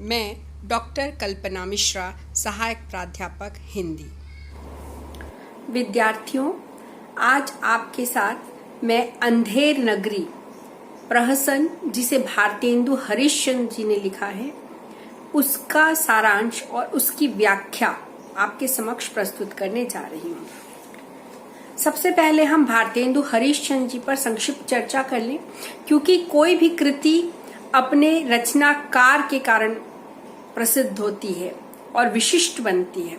मैं डॉक्टर कल्पना मिश्रा, सहायक प्राध्यापक हिंदी। विद्यार्थियों, आज आपके साथ मैं अंधेर नगरी प्रहसन, जिसे भारतेंदु हरिश्चंद्र जी ने लिखा है, उसका सारांश और उसकी व्याख्या आपके समक्ष प्रस्तुत करने जा रही हूँ। सबसे पहले हम भारतेंदु हरिश्चंद्र जी पर संक्षिप्त चर्चा कर लें, क्योंकि कोई भी कृति अपने रचनाकार के कारण प्रसिद्ध होती है और विशिष्ट बनती है।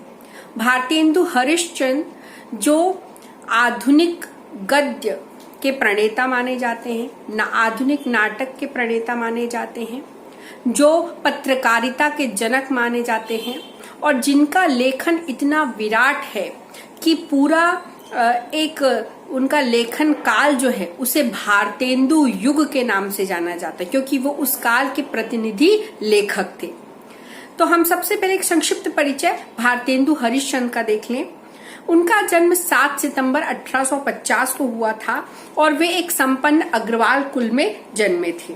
भारतेंदु हरिश्चंद्र जो आधुनिक गद्य के प्रणेता माने जाते हैं, आधुनिक नाटक के प्रणेता माने जाते हैं, जो पत्रकारिता के जनक माने जाते हैं और जिनका लेखन इतना विराट है कि पूरा एक उनका लेखन काल जो है उसे भारतेंदु युग के नाम से जाना जाता है, क्योंकि वो उस काल के प्रतिनिधि लेखक थे। तो हम सबसे पहले एक संक्षिप्त परिचय भारतेंदु हरिश्चंद्र का देख लें। उनका जन्म 7 सितंबर 1850 को हुआ था और वे एक संपन्न अग्रवाल कुल में जन्मे थे।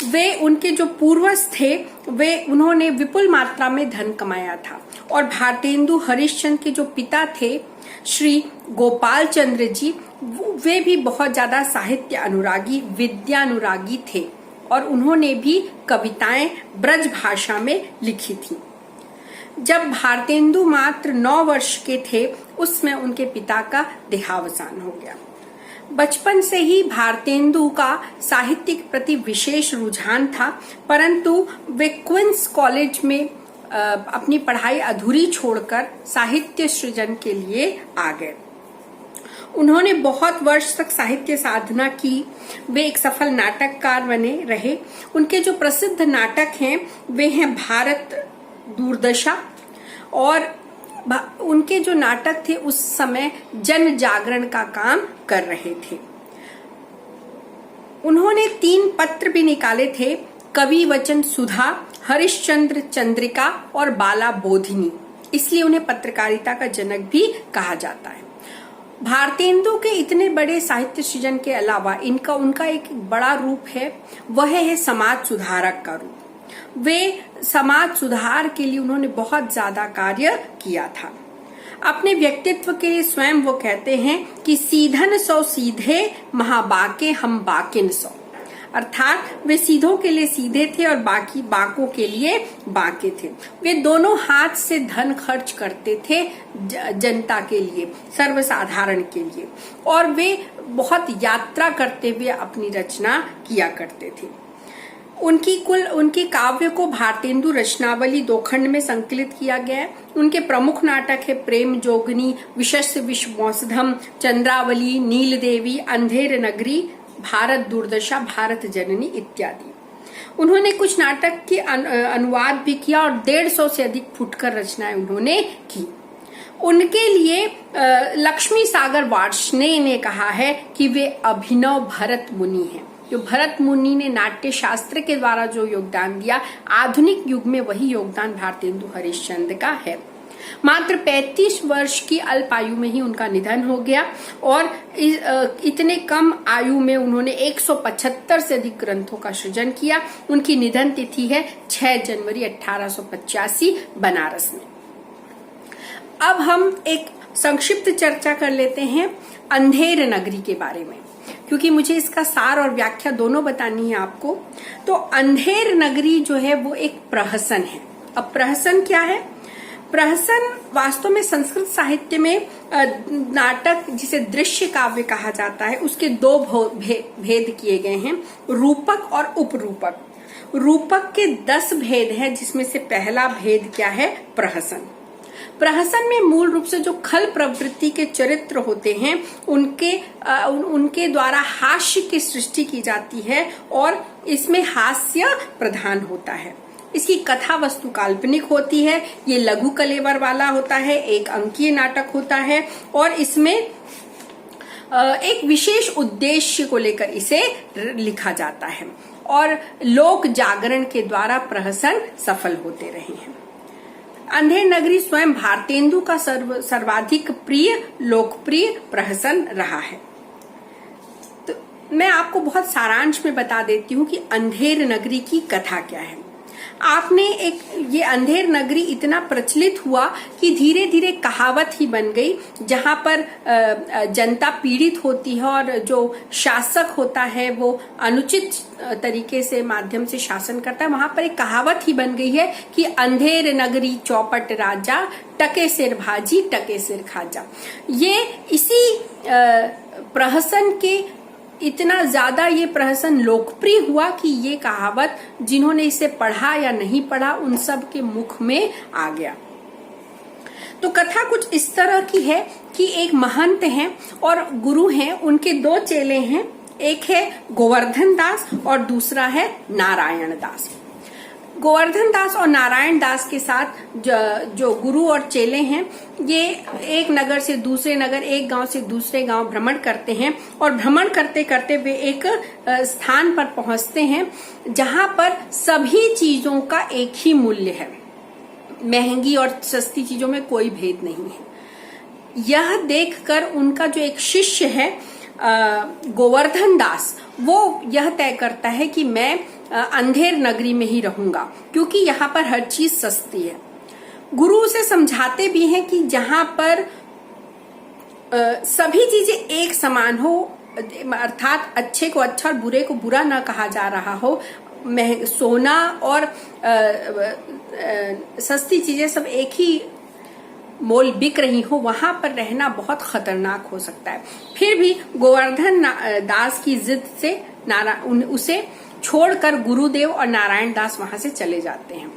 वे उनके जो पूर्वज थे उन्होंने विपुल मात्रा में धन कमाया था और भारतेंदु हरिश्चंद्र के जो पिता थे श्री गोपाल चंद्र जी, वे भी बहुत ज्यादा साहित्य अनुरागी, विद्यानुरागी थे और उन्होंने भी कविताएं ब्रज भाषा में लिखी थी। जब भारतेंदु मात्र 9 वर्ष के थे उसमें उनके पिता का देहावसान हो गया। बचपन से ही भारतेंदु का साहित्य के प्रति विशेष रुझान था, परंतु वे क्वींस कॉलेज में अपनी पढ़ाई अधूरी छोड़कर साहित्य सृजन के लिए आ गए। उन्होंने बहुत वर्ष तक साहित्य साधना की। वे एक सफल नाटककार बने रहे। उनके जो प्रसिद्ध नाटक हैं वे हैं भारत दुर्दशा, और उनके जो नाटक थे उस समय जन जागरण का काम कर रहे थे। उन्होंने 3 पत्र भी निकाले थे, कवि वचन सुधा, हरिश्चंद्र चंद्रिका और बाला बोधिनी, इसलिए उन्हें पत्रकारिता का जनक भी कहा जाता है। भारतेंदु के इतने बड़े साहित्य सृजन के अलावा उनका एक बड़ा रूप है, वह है समाज सुधारक का रूप। वे समाज सुधार के लिए उन्होंने बहुत ज्यादा कार्य किया था। अपने व्यक्तित्व के लिए स्वयं वो कहते हैं कि सीधन सौ सीधे, महाबाके हम बाकिन सौ, अर्थात वे सीधों के लिए सीधे थे और बाकी बाकों के लिए बाके थे। वे दोनों हाथ से धन खर्च करते थे जनता के लिए, सर्वसाधारण के लिए, और वे बहुत यात्रा करते हुए अपनी रचना किया करते थे। उनकी काव्य को भारतेंदु रचनावली 2 खंड में संकलित किया गया है। उनके प्रमुख नाटक है प्रेम जोगनी, विशस्य विश्वमौसधम, चंद्रावली, नील देवी, अंधेर नगरी, भारत दुर्दशा, भारत जननी इत्यादि। उन्होंने कुछ नाटक के अनुवाद भी किया और 150 से अधिक फुटकर रचनाएं उन्होंने की। उनके लिए लक्ष्मी सागर वार्ष्णेय ने कहा है कि वे अभिनव भरत मुनि हैं। जो भरत मुनि ने नाट्य शास्त्र के द्वारा जो योगदान दिया, आधुनिक युग में वही योगदान भारतेंदु हरिश्चंद्र का है। मात्र 35 वर्ष की अल्प आयु में ही उनका निधन हो गया और इतने कम आयु में उन्होंने 175 से अधिक ग्रंथों का सृजन किया। उनकी निधन तिथि है 6 जनवरी 1885 बनारस में। अब हम एक संक्षिप्त चर्चा कर लेते हैं अंधेर नगरी के बारे में, क्योंकि मुझे इसका सार और व्याख्या दोनों बतानी है आपको। तो अंधेर नगरी जो है वो एक प्रहसन है। अब प्रहसन क्या है? प्रहसन वास्तव में संस्कृत साहित्य में नाटक जिसे दृश्य काव्य कहा जाता है उसके 2 भेद किए गए हैं, रूपक और उपरूपक। रूपक के 10 भेद हैं, जिसमें से पहला भेद क्या है? प्रहसन। प्रहसन में मूल रूप से जो खल प्रवृत्ति के चरित्र होते हैं उनके द्वारा हास्य की सृष्टि की जाती है और इसमें हास्य प्रधान होता है। इसकी कथा वस्तु काल्पनिक होती है। ये लघु कलेवर वाला होता है, 1 अंकीय नाटक होता है और इसमें एक विशेष उद्देश्य को लेकर इसे लिखा जाता है और लोक जागरण के द्वारा प्रहसन सफल होते रहे हैं। अंधेर नगरी स्वयं भारतेंदु का सर्वाधिक प्रिय लोकप्रिय प्रहसन रहा है। मैं आपको बहुत सारांश में बता देती हूँ कि अंधेर नगरी की कथा क्या है। आपने एक ये अंधेर नगरी इतना प्रचलित हुआ कि धीरे धीरे कहावत ही बन गई। जहां पर जनता पीड़ित होती है और जो शासक होता है वो अनुचित तरीके से माध्यम से शासन करता है, वहां पर एक कहावत ही बन गई है कि अंधेर नगरी चौपट राजा, टके सिर भाजी टके सिर खाजा। ये इसी प्रहसन के इतना ज्यादा ये प्रहसन लोकप्रिय हुआ कि ये कहावत जिन्होंने इसे पढ़ा या नहीं पढ़ा उन सब के मुख में आ गया। तो कथा कुछ इस तरह की है कि एक महंत हैं और गुरु हैं, उनके दो चेले हैं, एक है गोवर्धन दास और दूसरा है नारायण दास। गोवर्धन दास और नारायण दास के साथ जो गुरु और चेले हैं ये एक नगर से दूसरे नगर, एक गांव से दूसरे गांव भ्रमण करते हैं और भ्रमण करते करते वे एक स्थान पर पहुंचते हैं जहां पर सभी चीजों का एक ही मूल्य है, महंगी और सस्ती चीजों में कोई भेद नहीं है। यह देखकर उनका जो एक शिष्य है गोवर्धन दास, वो यह तय करता है कि मैं अंधेर नगरी में ही रहूंगा क्योंकि यहाँ पर हर चीज सस्ती है। गुरु उसे समझाते भी हैं कि जहां पर सभी चीजें एक समान हो, अर्थात अच्छे को अच्छा और बुरे को बुरा ना कहा जा रहा हो, सोना और सस्ती चीजें सब एक ही मोल बिक रही हो, वहां पर रहना बहुत खतरनाक हो सकता है। फिर भी गोवर्धन दास की जिद से उसे छोड़कर गुरुदेव और नारायण दास वहां से चले जाते हैं।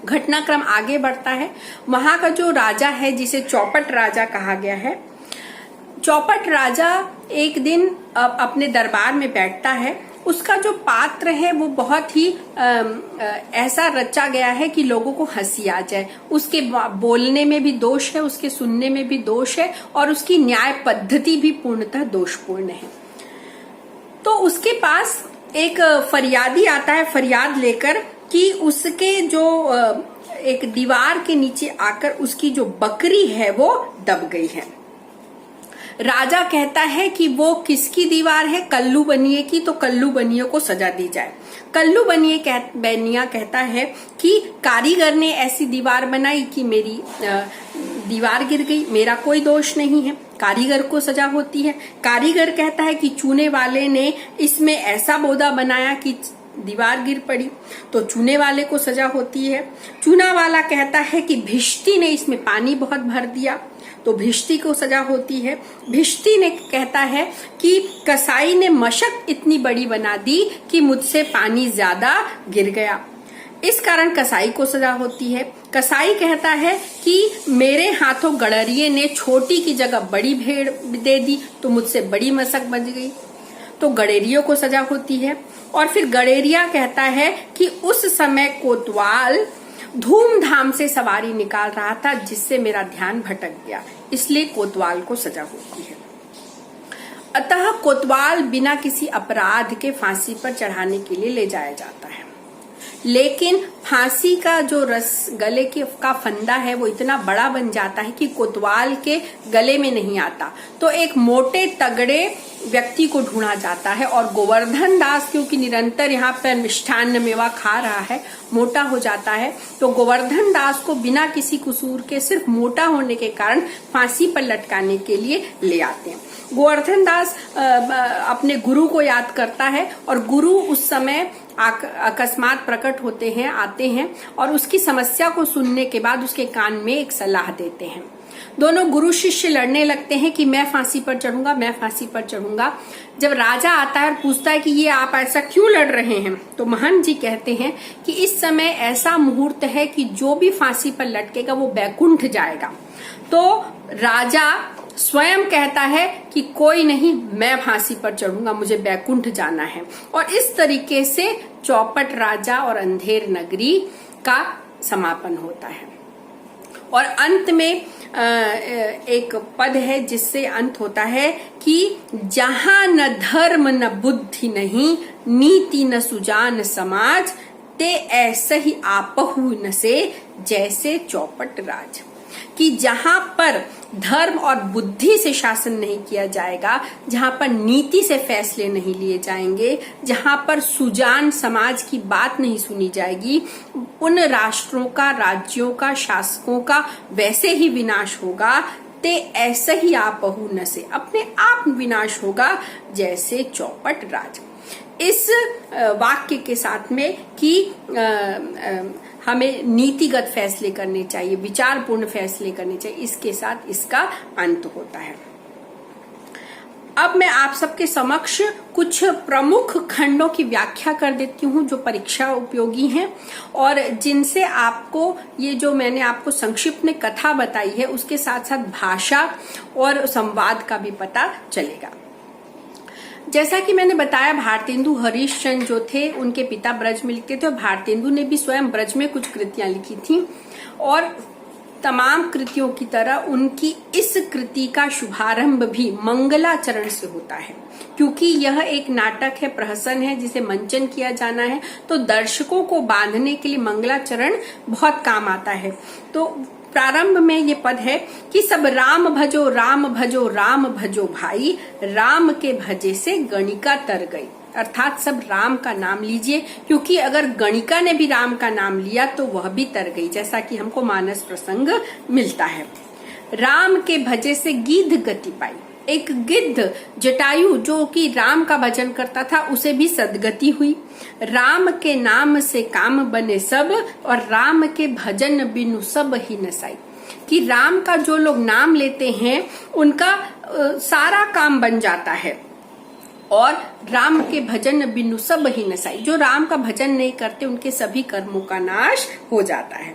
घटनाक्रम आगे बढ़ता है। वहां का जो राजा है जिसे चौपट राजा कहा गया है, चौपट राजा एक दिन अपने दरबार में बैठता है। उसका जो पात्र है वो बहुत ही ऐसा रचा गया है कि लोगों को हंसी आ जाए। उसके बोलने में भी दोष है, उसके सुनने में भी दोष है और उसकी न्याय पद्धति भी पूर्णतः दोषपूर्ण है। तो उसके पास एक फरियादी आता है फरियाद लेकर कि उसके जो एक दीवार के नीचे आकर उसकी जो बकरी है वो दब गई है। राजा कहता है कि वो किसकी दीवार है, कल्लू बनिए की, तो कल्लू बनिए को सजा दी जाए। कल्लू बनिया कहता है कि कारीगर ने ऐसी दीवार बनाई कि मेरी दीवार गिर गई, मेरा कोई दोष नहीं है, कारीगर को सजा होती है। कारीगर कहता है कि चूने वाले ने इसमें ऐसा बोदा बनाया कि दीवार गिर पड़ी, तो चूने वाले को सजा होती है। चूना वाला कहता है कि भिश्ती ने इसमें पानी बहुत भर दिया, तो भिश्ती को सजा होती है। भिश्ती ने कहता है कि कसाई ने मशक इतनी बड़ी बना दी कि मुझसे पानी ज्यादा गिर गया, इस कारण कसाई को सजा होती है। कसाई कहता है कि मेरे हाथों गड़रिये ने छोटी की जगह बड़ी भेड़ दे दी, तो मुझसे बड़ी मशक बच गई, तो गड़ेरियों को सजा होती है। और फिर गड़ेरिया कहता है कि उस समय कोतवाल धूमधाम से सवारी निकाल रहा था जिससे मेरा ध्यान भटक गया, इसलिए कोतवाल को सजा होती है। अतः कोतवाल बिना किसी अपराध के फांसी पर चढ़ाने के लिए ले जाया जाता है, लेकिन फांसी का जो गले का फंदा है वो इतना बड़ा बन जाता है कि कोतवाल के गले में नहीं आता, तो एक मोटे तगड़े व्यक्ति को ढूंढा जाता है। और गोवर्धन दास क्योंकि निरंतर यहाँ पर मिष्ठान्न मेवा खा रहा है, मोटा हो जाता है, तो गोवर्धन दास को बिना किसी कसूर के सिर्फ मोटा होने के कारण फांसी पर लटकाने के लिए ले आते हैं। गोवर्धन दास अपने गुरु को याद करता है और गुरु उस समय अकस्मात प्रकट होते हैं, आते हैं और उसकी समस्या को सुनने के बाद उसके कान में एक सलाह देते हैं। दोनों गुरु शिष्य लड़ने लगते हैं कि मैं फांसी पर चढ़ूंगा, मैं फांसी पर चढ़ूंगा। जब राजा आता है और पूछता है कि ये आप ऐसा क्यों लड़ रहे हैं, तो महंत जी कहते हैं कि इस समय ऐसा मुहूर्त है कि जो भी फांसी पर लटकेगा वो बैकुंठ जाएगा। तो राजा स्वयं कहता है कि कोई नहीं, मैं फांसी पर चढ़ूंगा, मुझे बैकुंठ जाना है। और इस तरीके से चौपट राजा और अंधेर नगरी का समापन होता है। और अंत में एक पद है जिससे अंत होता है कि जहां न धर्म न बुद्धि नहीं, नीति न सुजान समाज, ते ऐसे ही आपहु न से जैसे चौपट राज। कि जहां पर धर्म और बुद्धि से शासन नहीं किया जाएगा, जहां पर नीति से फैसले नहीं लिए जाएंगे, जहां पर सुजान समाज की बात नहीं सुनी जाएगी, उन राष्ट्रों का, राज्यों का, शासकों का वैसे ही विनाश होगा। ते ऐसे ही आपहु न से, अपने आप विनाश होगा जैसे चौपट राज। इस वाक्य के साथ में कि हमें नीतिगत फैसले करने चाहिए, विचारपूर्ण फैसले करने चाहिए, इसके साथ इसका अंत होता है। अब मैं आप सबके समक्ष कुछ प्रमुख खंडों की व्याख्या कर देती हूँ जो परीक्षा उपयोगी हैं और जिनसे आपको ये जो मैंने आपको संक्षिप्त में कथा बताई है उसके साथ साथ भाषा और संवाद का भी पता चलेगा। जैसा कि मैंने बताया, भारतेंदु हरिश्चंद्र जो थे उनके पिता ब्रज में लिखते थे और भारतेंदु ने भी स्वयं ब्रज में कुछ कृतियां लिखी थी और तमाम कृतियों की तरह उनकी इस कृति का शुभारंभ भी मंगलाचरण से होता है। क्योंकि यह एक नाटक है, प्रहसन है, जिसे मंचन किया जाना है, तो दर्शकों को बांधने के लिए मंगलाचरण बहुत काम आता है। तो प्रारंभ में ये पद है कि सब राम भजो राम भजो राम भजो भाई, राम के भजे से गणिका तर गई। अर्थात सब राम का नाम लीजिए, क्योंकि अगर गणिका ने भी राम का नाम लिया तो वह भी तर गई, जैसा कि हमको मानस प्रसंग मिलता है। राम के भजे से गीध गति पाई, एक गिद्ध जटायु जो कि राम का भजन करता था उसे भी सदगति हुई। राम के नाम से काम बने सब और राम के भजन बिनु सब ही नसाई, कि राम का जो लोग नाम लेते हैं उनका सारा काम बन जाता है और राम के भजन बिनु सब ही नसाई, जो राम का भजन नहीं करते उनके सभी कर्मों का नाश हो जाता है।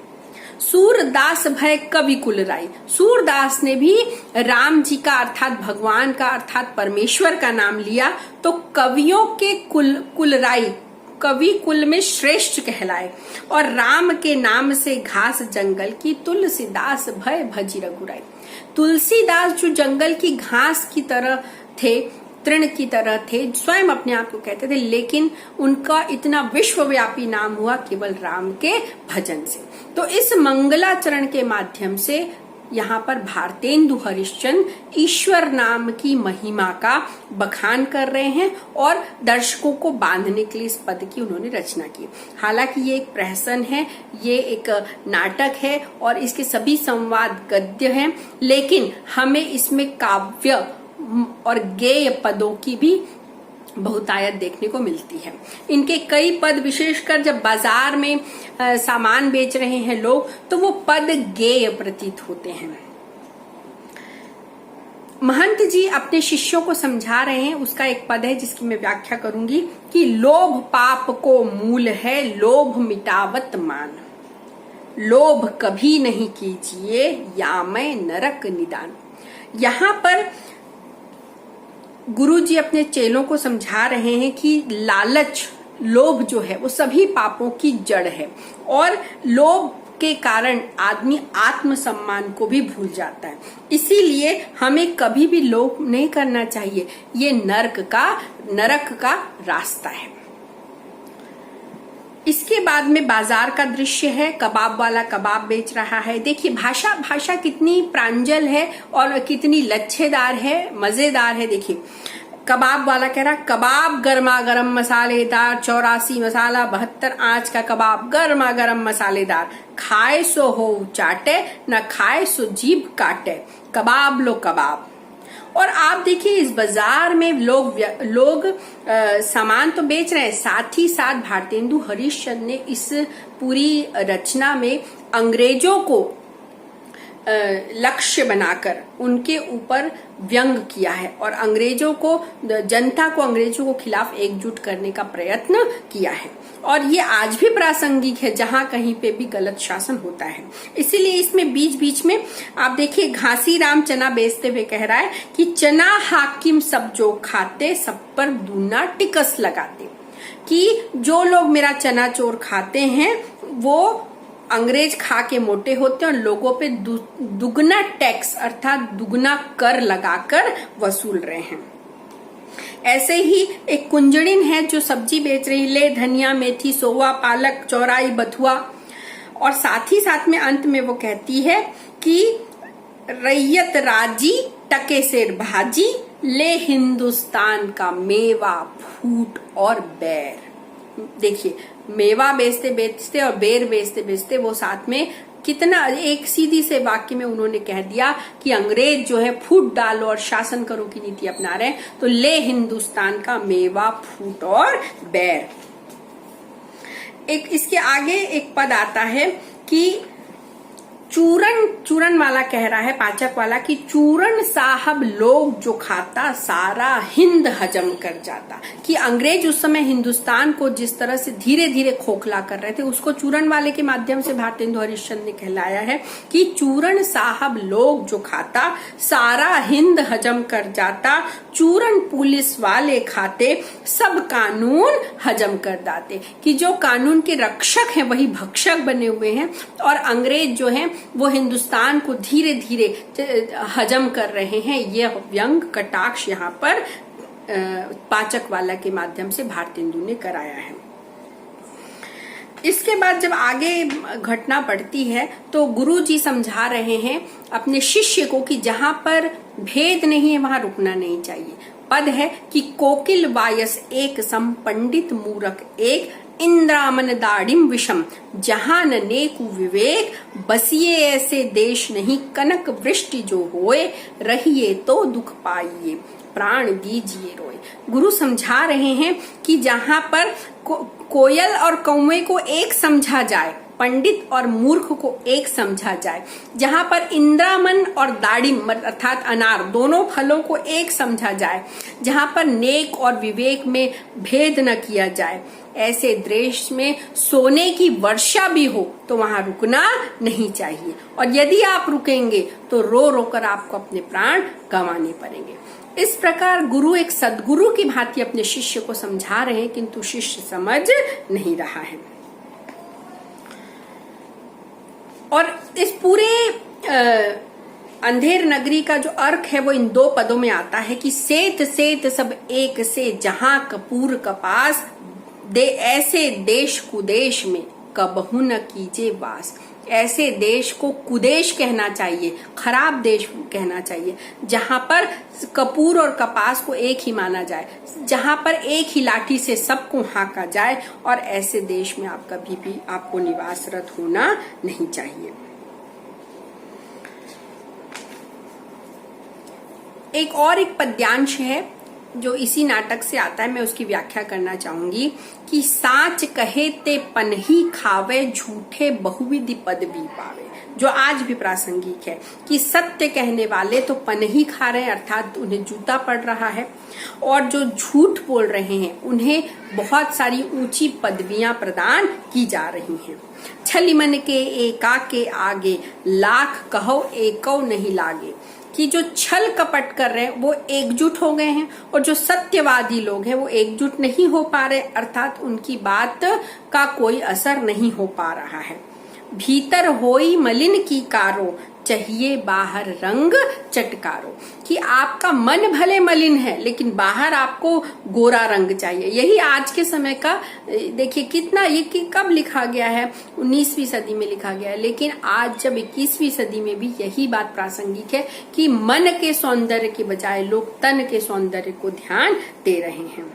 सूरदास भय कवि कुलराई, सूरदास ने भी राम जी का अर्थात भगवान का अर्थात परमेश्वर का नाम लिया तो कवियों के कुलराई, कवि कुल में श्रेष्ठ कहलाए और राम के नाम से घास जंगल की तुलसीदास भय भजी रघुराई। तुलसीदास जो जंगल की घास की तरह थे, तृण की तरह थे, स्वयं अपने आप को कहते थे, लेकिन उनका इतना विश्वव्यापी नाम हुआ केवल राम के भजन से। तो इस मंगलाचरण के माध्यम से यहाँ पर भारतेंदु हरिश्चंद्र ईश्वर नाम की महिमा का बखान कर रहे हैं और दर्शकों को बांधने के लिए इस पद की उन्होंने रचना की। हालांकि ये एक प्रहसन है, ये एक नाटक है और इसके सभी संवाद गद्य हैं, लेकिन हमें इसमें काव्य और गेय पदों की भी बहुतायत देखने को मिलती है। इनके कई पद, विशेषकर जब बाजार में सामान बेच रहे हैं लोग, तो वो पद गेय प्रतीत होते हैं। महंत जी अपने शिष्यों को समझा रहे हैं, उसका एक पद है जिसकी मैं व्याख्या करूंगी कि लोभ पाप को मूल है, लोभ मिटावत मान, लोभ कभी नहीं कीजिए या मैं नरक निदान। यहाँ पर गुरुजी अपने चेलों को समझा रहे हैं कि लालच, लोभ जो है वो सभी पापों की जड़ है और लोभ के कारण आदमी आत्मसम्मान को भी भूल जाता है। इसीलिए हमें कभी भी लोभ नहीं करना चाहिए, ये नरक का रास्ता है। इसके बाद में बाजार का दृश्य है, कबाब वाला कबाब बेच रहा है। देखिए भाषा कितनी प्रांजल है और कितनी लच्छेदार है, मजेदार है। देखिए कबाब वाला कह रहा, कबाब गर्मा गर्म मसालेदार, 84 मसाला 72 आंच का कबाब गर्मा गर्म मसालेदार, खाए सो हो चाटे न खाए सो जीभ काटे, कबाब लो कबाब। और आप देखिए इस बाजार में लोग सामान तो बेच रहे हैं, साथ ही साथ भारतेंदु हरिश्चंद्र ने इस पूरी रचना में अंग्रेजों को लक्ष्य बनाकर उनके ऊपर व्यंग किया है और जनता को अंग्रेजों को खिलाफ एकजुट करने का प्रयत्न किया है। और ये आज भी प्रासंगिक है जहां कहीं पे भी गलत शासन होता है। इसीलिए इसमें बीच बीच में आप देखिए घासी राम चना बेचते हुए कह रहा है कि चना हाकिम सब जो खाते, सब पर दूना टिकस लगाते, कि जो लोग मेरा चना चोर खाते हैं वो अंग्रेज खा के मोटे होते हैं और लोगों पे दुगना टैक्स अर्थात दुगना कर लगाकर वसूल रहे हैं। ऐसे ही एक कुंजड़िन है जो सब्जी बेच रही, ले धनिया मेथी सोवा पालक चौराई बथुआ, और साथ ही साथ में अंत में वो कहती है कि रैयत राजी टके शेर भाजी, ले हिंदुस्तान का मेवा फूट और बैर। देखिए, मेवा बेचते बेचते और बेर बेचते बेचते वो साथ में कितना एक सीधी से वाक्य में उन्होंने कह दिया कि अंग्रेज जो है फूट डालो और शासन करो की नीति अपना रहे हैं। तो ले हिंदुस्तान का मेवा फूट और बैर। एक इसके आगे एक पद आता है कि चूरन वाला कह रहा है, पाचक वाला, कि चूरन साहब लोग जो खाता सारा हिंद हजम कर जाता। कि अंग्रेज उस समय हिंदुस्तान को जिस तरह से धीरे धीरे खोखला कर रहे थे, उसको चूरन वाले के माध्यम से भारतेंदु हरिश्चंद्र ने कहलाया है कि चूरन साहब लोग जो खाता सारा हिंद हजम कर जाता, चूरन पुलिस वाले खाते सब कानून हजम कर दाते। कि जो कानून के रक्षक हैं वही भक्षक बने हुए हैं और अंग्रेज जो हैं वो हिंदुस्तान को धीरे धीरे हजम कर रहे हैं। यह व्यंग कटाक्ष यहाँ पर पाचक वाला के माध्यम से भारतेंदु ने कराया है। इसके बाद जब आगे घटना बढ़ती है तो गुरुजी समझा रहे हैं अपने शिष्य को कि जहां पर भेद नहीं है वहां रुकना नहीं चाहिए। पद है कि कोकिल वायस एक सम पंडित मूरख एक, इंद्रामन दाड़िम विषम, जहां न नेकु विवेक, बसिए ऐसे देश नहीं कनक वृष्टि जो होए, रहिए तो दुख पाइए प्राण दीजिए रोए। गुरु समझा रहे हैं कि जहां पर कोयल और कौवे को एक समझा जाए, पंडित और मूर्ख को एक समझा जाए, जहां पर इंद्रामन और दाड़िम अर्थात अनार दोनों फलों को एक समझा जाए, जहां पर नेक और विवेक में भेद न किया जाए, ऐसे देश में सोने की वर्षा भी हो तो वहां रुकना नहीं चाहिए। और यदि आप रुकेंगे तो रो रो कर आपको अपने प्राण गंवाने पड़ेंगे। इस प्रकार गुरु एक सद्गुरु की भांति अपने शिष्य को समझा रहे हैं, किंतु शिष्य समझ नहीं रहा है। और इस पूरे अंधेर नगरी का जो अर्क है वो इन दो पदों में आता है कि सेत सेत सब एक से, जहां कपूर कपास दे, ऐसे देश कुदेश में कबहू न कीजे वास। ऐसे देश को कुदेश कहना चाहिए, खराब देश कहना चाहिए, जहां पर कपूर और कपास को एक ही माना जाए, जहां पर एक ही लाठी से सबको हाँका जाए, और ऐसे देश में आप कभी भी आपको निवासरत होना नहीं चाहिए। एक पद्यांश है जो इसी नाटक से आता है, मैं उसकी व्याख्या करना चाहूंगी कि साच कहे ते पनही खावे, झूठे बहुविधि पदवी पावे। जो आज भी प्रासंगिक है कि सत्य कहने वाले तो पनही खा रहे हैं, अर्थात उन्हें जूता पड़ रहा है, और जो झूठ बोल रहे हैं उन्हें बहुत सारी ऊंची पदवियां प्रदान की जा रही हैं। छली मन के एका के आगे, लाख कहो एको नहीं लागे। कि जो छल कपट कर रहे हैं वो एकजुट हो गए हैं, और जो सत्यवादी लोग हैं वो एकजुट नहीं हो पा रहे, अर्थात उनकी बात का कोई असर नहीं हो पा रहा है। भीतर होई मलिन की कारो, चाहिए बाहर रंग चटकारो। कि आपका मन भले मलिन है लेकिन बाहर आपको गोरा रंग चाहिए। यही आज के समय का देखिए कितना, ये कब लिखा गया है, 19वीं सदी में लिखा गया है, लेकिन आज जब 21वीं सदी में भी यही बात प्रासंगिक है कि मन के सौंदर्य के बजाय लोग तन के सौंदर्य को ध्यान दे रहे हैं।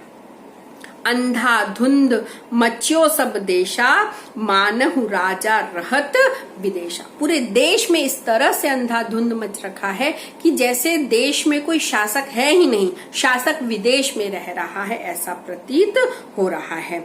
अंधा धुंध मच्यो सब देशा, मानहु राजा रहत विदेशा। पूरे देश में इस तरह से अंधाधुंध मच रखा है कि जैसे देश में कोई शासक है ही नहीं, शासक विदेश में रह रहा है, ऐसा प्रतीत हो रहा है।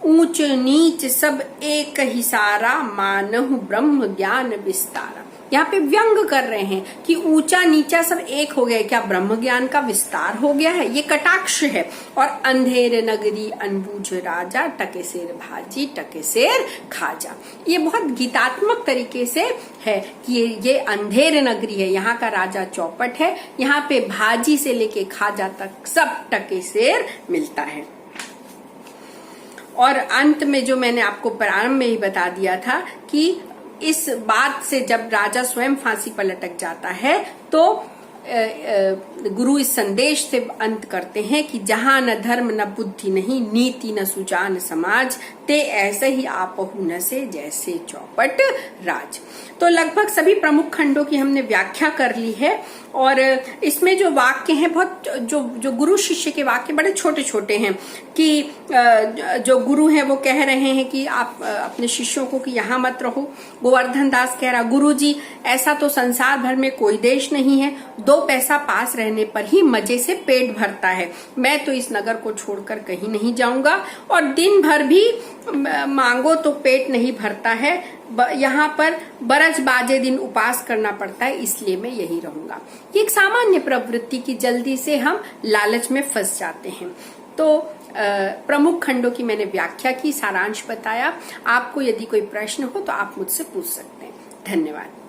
ऊंच नीच सब एक ही सारा, मानहु ब्रह्म ज्ञान विस्तारा। यहाँ पे व्यंग कर रहे हैं कि ऊंचा नीचा सब एक हो गया, क्या ब्रह्म ज्ञान का विस्तार हो गया है? ये कटाक्ष है। और अंधेर नगरी अनबूझ राजा, टके शेर भाजी टके शेर खाजा। ये बहुत गीतात्मक तरीके से है कि ये अंधेर नगरी है, यहाँ का राजा चौपट है, यहाँ पे भाजी से लेके खाजा तक सब टके शेर मिलता है। और अंत में जो मैंने आपको प्रारंभ में ही बता दिया था कि इस बात से जब राजा स्वयं फांसी पर लटक जाता है तो गुरु इस संदेश से अंत करते हैं कि जहां न धर्म न बुद्धि नहीं, नीति न सुजान समाज, ते ते ऐसे ही आपहु न से जैसे चौपट राज। तो लगभग सभी प्रमुख खंडों की हमने व्याख्या कर ली है और इसमें जो वाक्य हैं बहुत जो गुरु शिष्य के वाक्य बड़े छोटे छोटे हैं कि जो गुरु हैं वो कह रहे हैं कि आप अपने शिष्यों को कि यहाँ मत रहो। गोवर्धन दास कह रहा, गुरु जी ऐसा तो संसार भर में कोई देश नहीं है, 2 पैसा पास रहने पर ही मजे से पेट भरता है, मैं तो इस नगर को छोड़कर कहीं नहीं जाऊंगा और दिन भर भी मांगो तो पेट नहीं भरता है, यहाँ पर बरस बाजे दिन उपास करना पड़ता है, इसलिए मैं यही रहूंगा। ये एक सामान्य प्रवृत्ति की जल्दी से हम लालच में फंस जाते हैं। तो प्रमुख खंडों की मैंने व्याख्या की, सारांश बताया। आपको यदि कोई प्रश्न हो तो आप मुझसे पूछ सकते हैं। धन्यवाद।